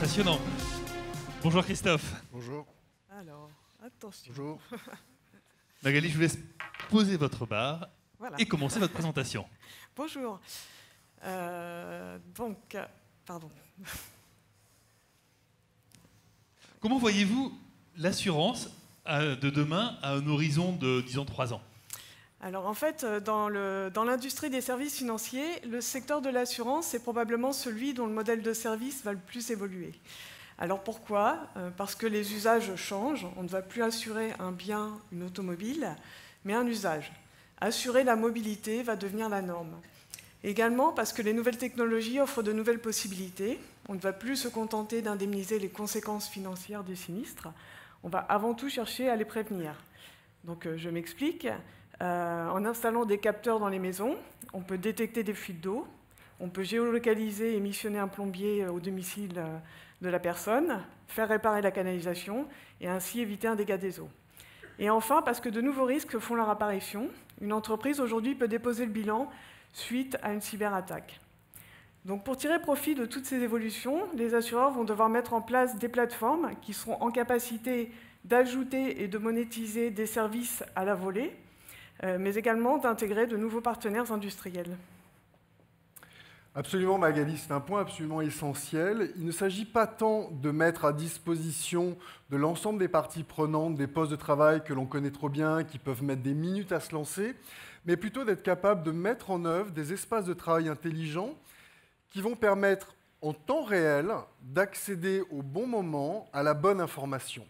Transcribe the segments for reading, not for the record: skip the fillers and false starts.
passionnant. Bonjour Christophe. Bonjour. Alors, attention. Bonjour. Magali, je vous laisse poser votre barre Voilà. et commencer votre présentation. Bonjour. Pardon. Comment voyez-vous l'assurance de demain à un horizon de, disons, 3 ans? Alors en fait, dans l'industrie des services financiers, le secteur de l'assurance est probablement celui dont le modèle de service va le plus évoluer. Alors pourquoi? Parce que les usages changent. On ne va plus assurer un bien, une automobile, mais un usage. Assurer la mobilité va devenir la norme. Également parce que les nouvelles technologies offrent de nouvelles possibilités. On ne va plus se contenter d'indemniser les conséquences financières des sinistres. On va avant tout chercher à les prévenir. Donc je m'explique. En installant des capteurs dans les maisons, on peut détecter des fuites d'eau, on peut géolocaliser et missionner un plombier au domicile de la personne, faire réparer la canalisation et ainsi éviter un dégât des eaux. Et enfin, parce que de nouveaux risques font leur apparition, une entreprise aujourd'hui peut déposer le bilan suite à une cyberattaque. Donc pour tirer profit de toutes ces évolutions, les assureurs vont devoir mettre en place des plateformes qui seront en capacité d'ajouter et de monétiser des services à la volée, mais également d'intégrer de nouveaux partenaires industriels. Absolument Magali, c'est un point absolument essentiel. Il ne s'agit pas tant de mettre à disposition de l'ensemble des parties prenantes des postes de travail que l'on connaît trop bien, qui peuvent mettre des minutes à se lancer, mais plutôt d'être capable de mettre en œuvre des espaces de travail intelligents qui vont permettre en temps réel d'accéder au bon moment à la bonne information.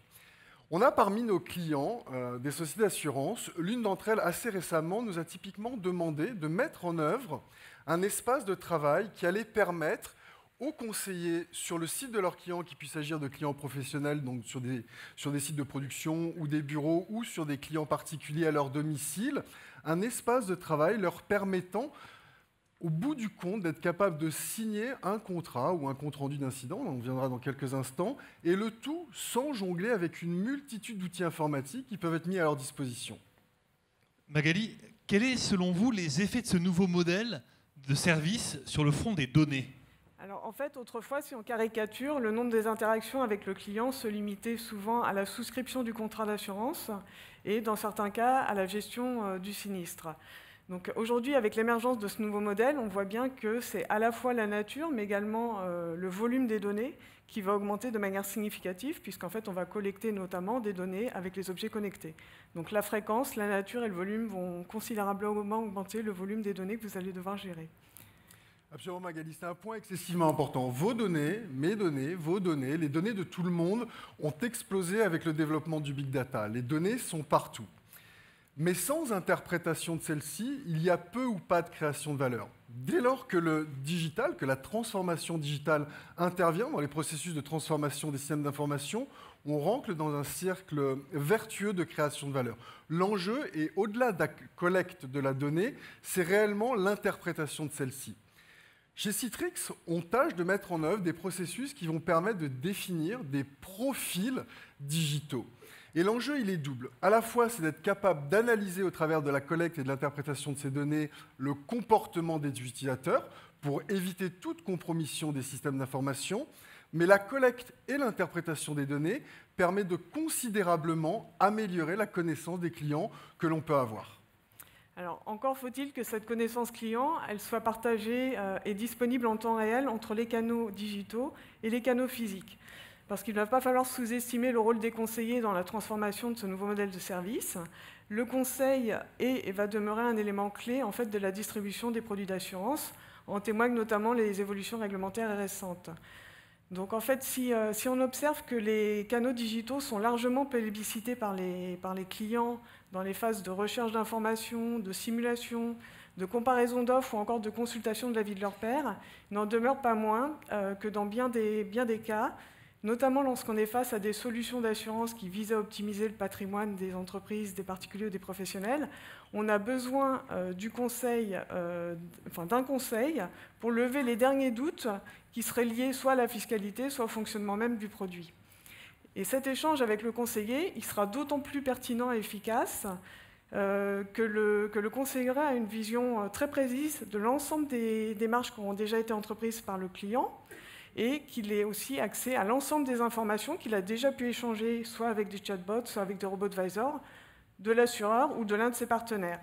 On a parmi nos clients des sociétés d'assurance. L'une d'entre elles, assez récemment, nous a typiquement demandé de mettre en œuvre un espace de travail qui allait permettre aux conseillers sur le site de leurs clients, qui puissent agir de clients professionnels, donc sur des sites de production ou des bureaux ou sur des clients particuliers à leur domicile, un espace de travail leur permettant au bout du compte, d'être capable de signer un contrat ou un compte-rendu d'incident, on viendra dans quelques instants, et le tout sans jongler avec une multitude d'outils informatiques qui peuvent être mis à leur disposition. Magali, quels sont selon vous les effets de ce nouveau modèle de service sur le front des données? Alors en fait, autrefois, si on caricature, le nombre des interactions avec le client se limitait souvent à la souscription du contrat d'assurance et, dans certains cas, à la gestion du sinistre. Donc aujourd'hui, avec l'émergence de ce nouveau modèle, on voit bien que c'est à la fois la nature, mais également le volume des données qui va augmenter de manière significative, puisqu'en fait, on va collecter notamment des données avec les objets connectés. Donc la fréquence, la nature et le volume vont considérablement augmenter le volume des données que vous allez devoir gérer. Absolument Magali, c'est un point excessivement important. Vos données, mes données, vos données, les données de tout le monde ont explosé avec le développement du big data. Les données sont partout. Mais sans interprétation de celle-ci, il y a peu ou pas de création de valeur. Dès lors que le digital, que la transformation digitale intervient dans les processus de transformation des systèmes d'information, on rentre dans un cercle vertueux de création de valeur. L'enjeu est, au-delà de la collecte de la donnée, c'est réellement l'interprétation de celle-ci. Chez Citrix, on tâche de mettre en œuvre des processus qui vont permettre de définir des profils digitaux. Et l'enjeu, il est double. À la fois, c'est d'être capable d'analyser au travers de la collecte et de l'interprétation de ces données le comportement des utilisateurs pour éviter toute compromission des systèmes d'information, mais la collecte et l'interprétation des données permet de considérablement améliorer la connaissance des clients que l'on peut avoir. Alors, encore faut-il que cette connaissance client, elle soit partagée et disponible en temps réel entre les canaux digitaux et les canaux physiques. Parce qu'il ne va pas falloir sous-estimer le rôle des conseillers dans la transformation de ce nouveau modèle de service. Le conseil est et va demeurer un élément clé en fait, de la distribution des produits d'assurance. En témoignent notamment les évolutions réglementaires récentes. Donc en fait, si on observe que les canaux digitaux sont largement plébiscités par les clients dans les phases de recherche d'informations, de simulation, de comparaison d'offres ou encore de consultation de l'avis de leur pairs, il n'en demeure pas moins que dans bien des cas, notamment lorsqu'on est face à des solutions d'assurance qui visent à optimiser le patrimoine des entreprises, des particuliers ou des professionnels, on a besoin d'un conseil pour lever les derniers doutes qui seraient liés soit à la fiscalité, soit au fonctionnement même du produit. Et cet échange avec le conseiller, il sera d'autant plus pertinent et efficace que le conseiller a une vision très précise de l'ensemble des démarches qui ont déjà été entreprises par le client et qu'il ait aussi accès à l'ensemble des informations qu'il a déjà pu échanger, soit avec des chatbots, soit avec des robots advisors, de l'assureur ou de l'un de ses partenaires.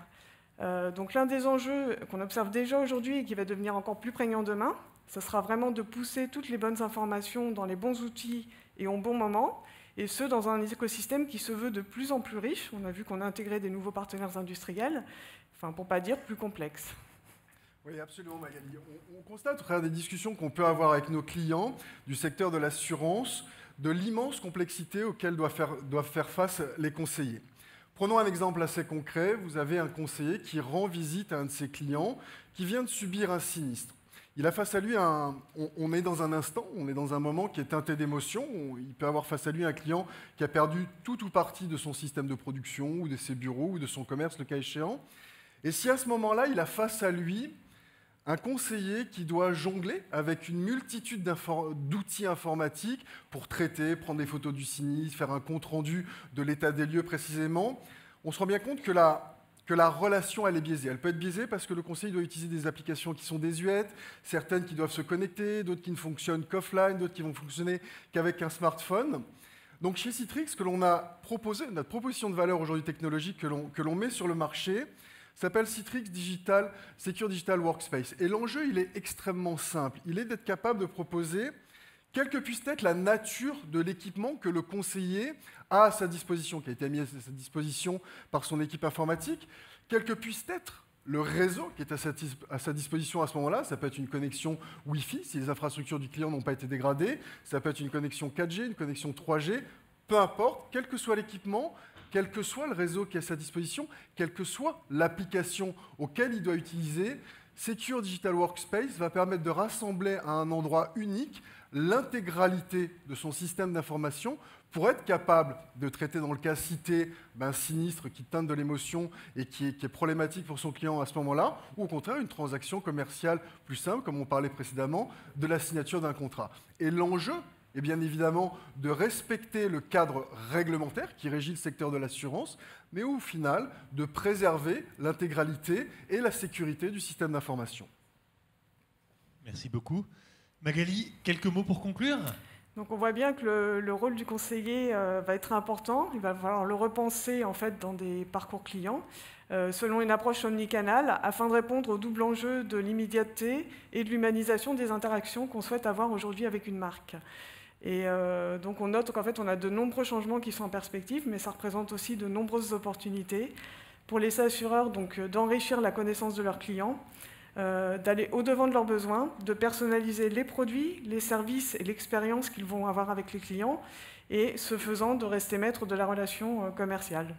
Donc l'un des enjeux qu'on observe déjà aujourd'hui et qui va devenir encore plus prégnant demain, ce sera vraiment de pousser toutes les bonnes informations dans les bons outils et au bon moment, et ce, dans un écosystème qui se veut de plus en plus riche. On a vu qu'on a intégré des nouveaux partenaires industriels, enfin, pour ne pas dire plus complexe. Oui, absolument, Magali. On constate, au travers des discussions qu'on peut avoir avec nos clients du secteur de l'assurance, de l'immense complexité auxquelles doivent faire face les conseillers. Prenons un exemple assez concret. Vous avez un conseiller qui rend visite à un de ses clients qui vient de subir un sinistre. Il a face à lui on est dans un instant, on est dans un moment qui est teinté d'émotions. Il peut avoir face à lui un client qui a perdu tout ou partie de son système de production, ou de ses bureaux, ou de son commerce, le cas échéant. Et si à ce moment-là, il a face à lui un conseiller qui doit jongler avec une multitude d'outils informatiques pour traiter, prendre des photos du sinistre, faire un compte-rendu de l'état des lieux précisément, on se rend bien compte que la relation, elle est biaisée. Elle peut être biaisée parce que le conseiller doit utiliser des applications qui sont désuètes, certaines qui doivent se connecter, d'autres qui ne fonctionnent qu'offline, d'autres qui vont fonctionner qu'avec un smartphone. Donc chez Citrix, ce que l'on a proposé, notre proposition de valeur aujourd'hui technologique que l'on met sur le marché, s'appelle Citrix Secure Digital Workspace. Et l'enjeu, il est extrêmement simple. Il est d'être capable de proposer, quelle que puisse être la nature de l'équipement que le conseiller a à sa disposition, qui a été mis à sa disposition par son équipe informatique, quel que puisse être le réseau qui est à sa disposition à ce moment-là. Ça peut être une connexion Wi-Fi, si les infrastructures du client n'ont pas été dégradées. Ça peut être une connexion 4G, une connexion 3G. Peu importe, quel que soit l'équipement, quel que soit le réseau qui est à sa disposition, quelle que soit l'application auquel il doit utiliser, Secure Digital Workspace va permettre de rassembler à un endroit unique l'intégralité de son système d'information pour être capable de traiter, dans le cas cité, un sinistre qui teinte de l'émotion et qui est problématique pour son client à ce moment-là, ou au contraire une transaction commerciale plus simple, comme on parlait précédemment, de la signature d'un contrat. Et l'enjeu est bien évidemment de respecter le cadre réglementaire qui régit le secteur de l'assurance, mais au final, de préserver l'intégralité et la sécurité du système d'information. Merci beaucoup. Magali, quelques mots pour conclure ? Donc on voit bien que le rôle du conseiller va être important. Il va falloir le repenser en fait dans des parcours clients, selon une approche omnicanale, afin de répondre au double enjeu de l'immédiateté et de l'humanisation des interactions qu'on souhaite avoir aujourd'hui avec une marque. Et donc on note qu'en fait on a de nombreux changements qui sont en perspective, mais ça représente aussi de nombreuses opportunités pour les assureurs, donc d'enrichir la connaissance de leurs clients, d'aller au-devant de leurs besoins, de personnaliser les produits, les services et l'expérience qu'ils vont avoir avec les clients, et ce faisant de rester maître de la relation commerciale.